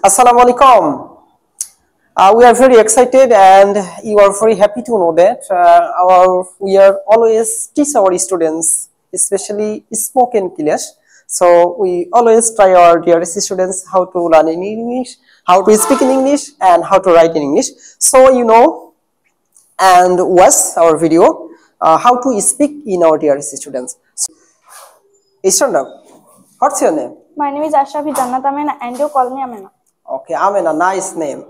Assalamu alaikum. We are very excited and you are very happy to know that we are always teach our students, especially spoken English. So we always try our dearest students how to learn in English, how to speak in English, and how to write in English. So and watch our video how to speak in our dearest students. Stand up. What's your name? My name is Ashrafi Jannat Amena and you call me Amena. Okay, Amena, nice name.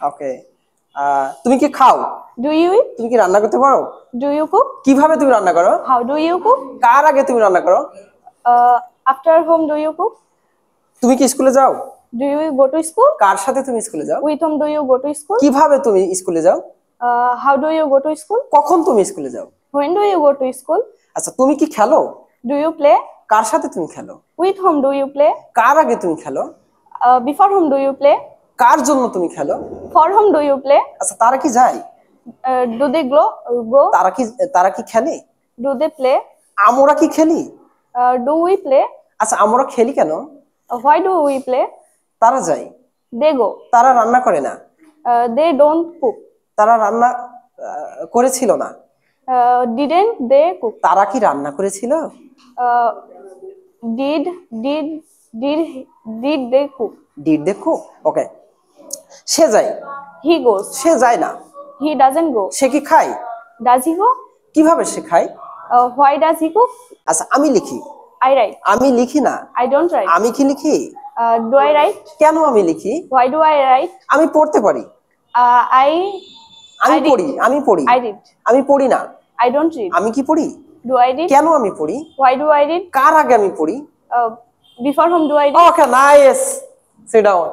Okay. তুমি কি খাও? Do you eat? তুমি কি রান্না করতে পারো? Do you cook? কিভাবে তুমি রান্না করো? How do you cook? কার আগে তুমি রান্না করো? After whom do you cook? তুমি কি স্কুলে যাও? Do you go to school? কার সাথে তুমি স্কুলে যাও? With whom do you go to school? কিভাবে তুমি স্কুলে যাও? How do you go to school? কখন তুমি স্কুলে যাও? When do you go to school? আচ্ছা, তুমি কি খেলো? Do you play? কার সাথে তুমি খেলো? With whom do you play? কার আগে তুমি খেলো? Before whom do you play? কার জন্য তুমি খেলো? For whom do you play? আচ্ছা, তারা কি যায়? Do they go? তারা কি খেলে? Do they play? আমরা কি খেলি? Do we play? আচ্ছা, আমরা খেলি কেন? Why do we play? তারা যায়। They go. তারা রান্না করে না। They don't cook. তারা রান্না করেছিল না। Didn't they cook? তারা কি রান্না করেছিল? Did they cook? Did they cook? Okay. সে যায়। He goes. সে যায় না। He doesn't go. সে কি খায়? Does he go? কিভাবে সে খায়? Why does he cook? আচ্ছা, আমি লিখি। I write. আমি লিখি না। I don't write. আমি কি লিখি? Do I write? কেন আমি লিখি? Why do I write? আমি পড়তে পারি। আমি পড়ি। I read. আমি পড়ি না। I don't read. আমি কি পড়ি? Do I read? কেন আমি পড়ি? Why do I read? কার আগে আমি পড়ি? Before whom do I read? Okay, nice. Sit down.